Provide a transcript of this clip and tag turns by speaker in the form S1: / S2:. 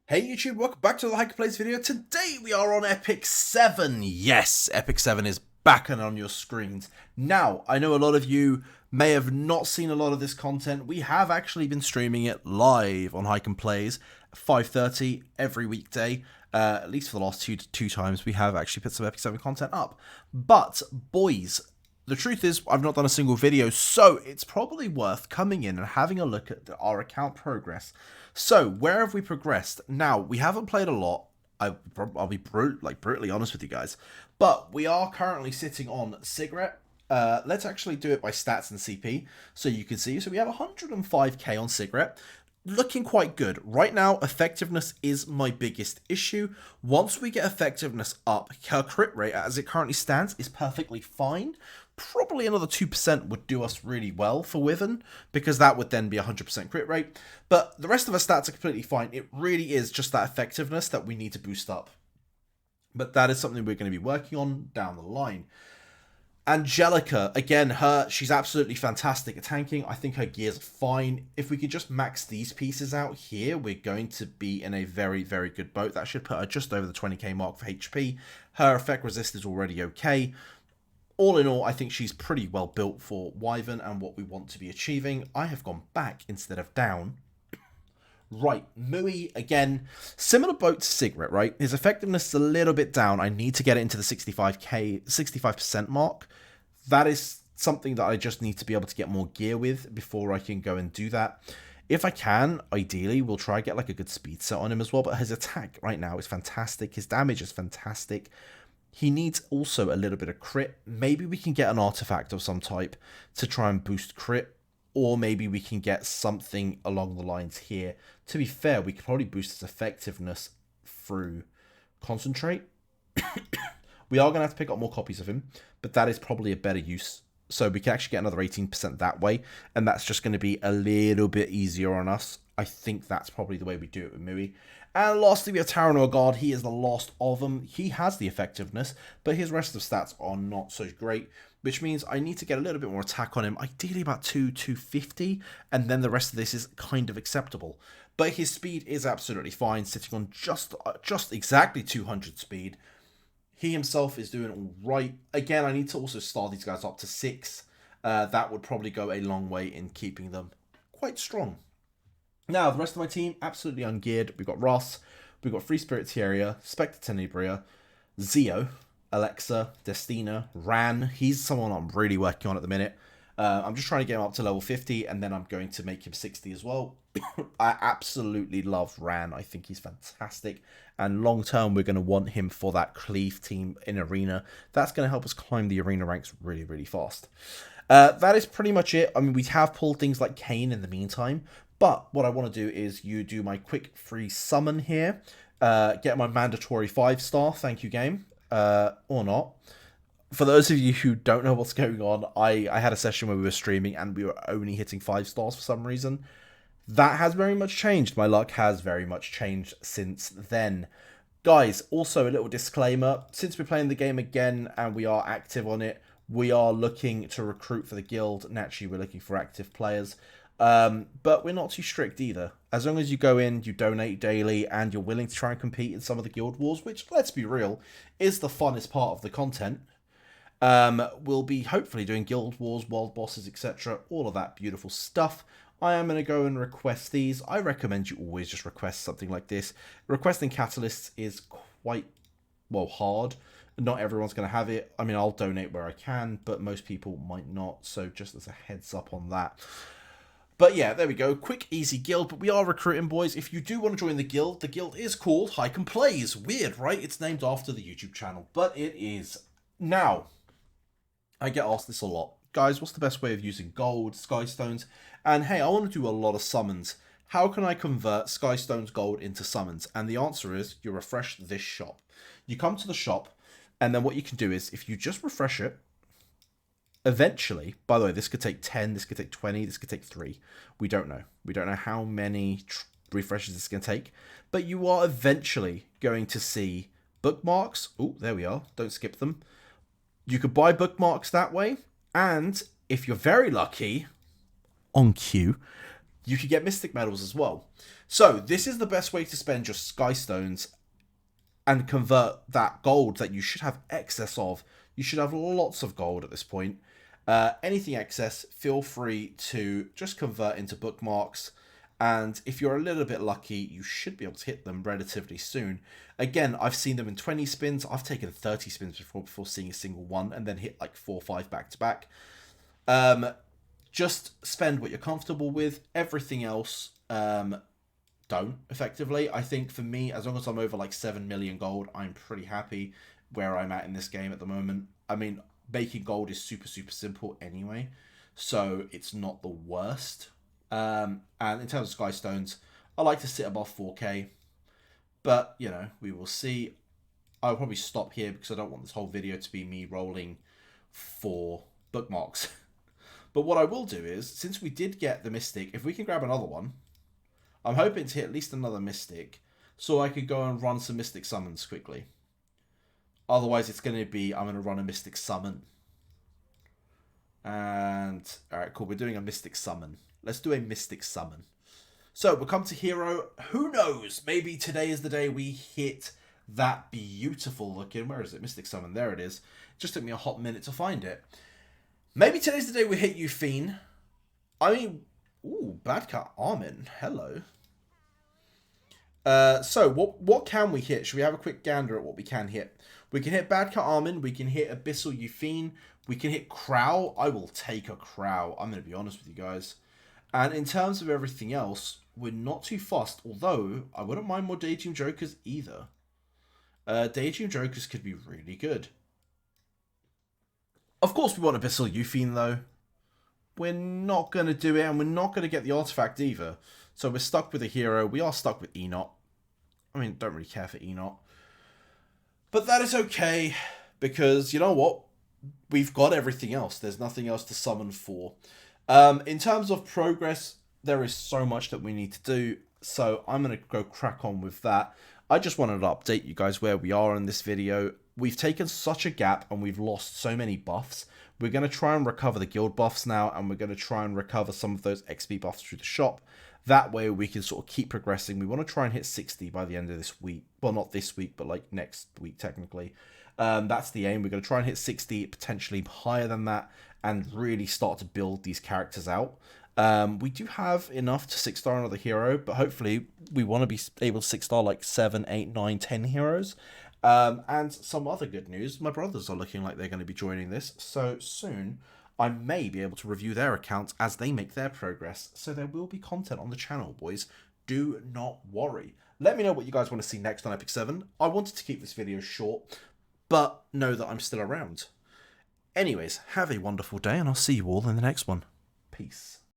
S1: Hey YouTube, welcome back to the Hiker Plays video. Today we are on Epic 7. Yes, Epic 7 is back and on your screens. Now, I know a lot of you may have not seen a lot of this content. We have actually been streaming it live on Hike and Plays at 5:30 every weekday. At least for the last two times we have actually put some Epic 7 content up. But, boys, the truth is, I've not done a single video, so it's probably worth coming in and having a look at our account progress. So, where have we progressed? Now, we haven't played a lot. I'll be brutally honest with you guys. But we are currently sitting on Cigarette. Let's actually do it by stats and CP, so you can see. So we have 105k on Cigarette. Looking quite good. Right now, effectiveness is my biggest issue. Once we get effectiveness up, her crit rate, as it currently stands, is perfectly fine. Probably another 2% would do us really well for Wyvern, because that would then be 100% crit rate. But the rest of our stats are completely fine. It really is just that effectiveness that we need to boost up. But that is something we're going to be working on down the line. Angelica, again, she's absolutely fantastic at tanking. I think her gear's fine. If we could just max these pieces out here, we're going to be in a very, very good boat. That should put her just over the 20k mark for HP. Her effect resist is already okay. All in all, I think she's pretty well built for Wyvern and what we want to be achieving. I have gone back instead of down. Right, Mui, again, similar boat to Cigarette, right? His effectiveness is a little bit down. I need to get it into the 65% mark. That is something that I just need to be able to get more gear with before I can go and do that. If I can, ideally, we'll try and get like a good speed set on him as well. But his attack right now is fantastic. His damage is fantastic. He needs also a little bit of crit. Maybe we can get an artifact of some type to try and boost crit. Or maybe we can get something along the lines here. To be fair, we could probably boost his effectiveness through Concentrate. We are going to have to pick up more copies of him, but that is probably a better use. So we can actually get another 18% that way, and that's just going to be a little bit easier on us. I think that's probably the way we do it with Mui. And lastly, we have Tyranor God. He is the last of them. He has the effectiveness, but his rest of stats are not so great, which means I need to get a little bit more attack on him, ideally about 250, and then the rest of this is kind of acceptable. But his speed is absolutely fine, sitting on just exactly 200 speed. He himself is doing all right. Again, I need to also start these guys up to 6. That would probably go a long way in keeping them quite strong. Now, the rest of my team, absolutely ungeared. We've got Ross, we've got Free Spirit Tieria, Spectre Tenebria, Zio, Alexa, Destina, Ran. He's someone I'm really working on at the minute. I'm just trying to get him up to level 50, and then I'm going to make him 60 as well. I absolutely love Ran. I think he's fantastic. And long term, we're going to want him for that Cleave team in Arena. That's going to help us climb the Arena ranks really, really fast. That is pretty much it. I mean, we have pulled things like Kane in the meantime. But what I want to do is you do my quick free summon here. Get my mandatory 5-star. Thank you, game. Or not. For those of you who don't know what's going on, I had a session where we were streaming and we were only hitting 5 stars for some reason. That has very much changed. My luck has very much changed since then. Guys, also a little disclaimer. Since we're playing the game again and we are active on it, we are looking to recruit for the guild. Naturally, we're looking for active players. But we're not too strict either. As long as you go in, you donate daily, and you're willing to try and compete in some of the guild wars, which, let's be real, is the funnest part of the content. We'll be hopefully doing guild wars, world bosses, etc. All of that beautiful stuff. I am going to go and request these. I recommend you always just request something like this. Requesting catalysts is quite, well, hard. Not everyone's going to have it. I mean, I'll donate where I can, but most people might not. So just as a heads up on that. But yeah, there we go. Quick, easy guild. But we are recruiting, boys. If you do want to join the guild is called Hike and Plays. Weird, right? It's named after the YouTube channel, but it is. Now, I get asked this a lot. Guys, what's the best way of using gold, Skystones? And hey, I want to do a lot of summons. How can I convert Skystones gold into summons? And the answer is you refresh this shop. You come to the shop, and then what you can do is, if you just refresh it, eventually, by the way, this could take 10, this could take 20, this could take 3. We don't know. We don't know how many refreshes this is going to take. But you are eventually going to see bookmarks. Oh, there we are. Don't skip them. You could buy bookmarks that way. And if you're very lucky, on cue, you could get Mystic Medals as well. So this is the best way to spend your Sky Stones and convert that gold that you should have excess of. You should have lots of gold at this point. Anything excess, feel free to just convert into bookmarks. And if you're a little bit lucky, you should be able to hit them relatively soon. Again, I've seen them in 20 spins. I've taken 30 spins before seeing a single one, and then hit like 4 or 5 back to back. Just spend what you're comfortable with. Everything else, don't, effectively. I think for me, as long as I'm over like 7 million gold, I'm pretty happy where I'm at in this game at the moment. I mean, making gold is super, super simple anyway, so it's not the worst. And in terms of Sky Stones, I like to sit above 4k, but, you know, we will see. I'll probably stop here because I don't want this whole video to be me rolling for bookmarks. But what I will do is, since we did get the Mystic, if we can grab another one, I'm hoping to hit at least another Mystic, so I could go and run some Mystic Summons quickly. Otherwise, it's going to be, I'm going to run a Mystic Summon. And, alright, cool, we're doing a Mystic Summon. Let's do a Mystic Summon. So, we'll come to Hero. Who knows? Maybe today is the day we hit that beautiful looking, where is it? Mystic Summon, there it is. It just took me a hot minute to find it. Maybe today's the day we hit Euphine. I mean, ooh, Badcat Armin, hello. So, what can we hit? Should we have a quick gander at what we can hit? We can hit Badcat Armin, we can hit Abyssal Euphine, we can hit Crow. I will take a Crow, I'm going to be honest with you guys. And in terms of everything else, we're not too fussed, although I wouldn't mind more Daydream Jokers either. Daydream Jokers could be really good. Of course we want Abyssal Euphine though. We're not going to do it, and we're not going to get the artifact either. So we're stuck with a hero. We are stuck with Enoch. I mean, don't really care for Enoch. But that is okay, because you know what? We've got everything else. There's nothing else to summon for. In terms of progress, there is so much that we need to do. So I'm going to go crack on with that. I just wanted to update you guys where we are in this video. We've taken such a gap and we've lost so many buffs. We're going to try and recover the guild buffs now, and we're going to try and recover some of those XP buffs through the shop. That way we can sort of keep progressing. We want to try and hit 60 by the end of this week. Well, not this week, but like next week technically. That's the aim. We're going to try and hit 60, potentially higher than that, and really start to build these characters out. We do have enough to 6-star another hero, but hopefully we want to be able to 6-star like 7, 8, 9, 10 heroes. And some other good news, my brothers are looking like they're going to be joining this, so soon I may be able to review their accounts as they make their progress, so there will be content on the channel, boys. Do not worry. Let me know what you guys want to see next on Epic 7. I wanted to keep this video short, but know that I'm still around. Anyways, have a wonderful day, and I'll see you all in the next one. Peace.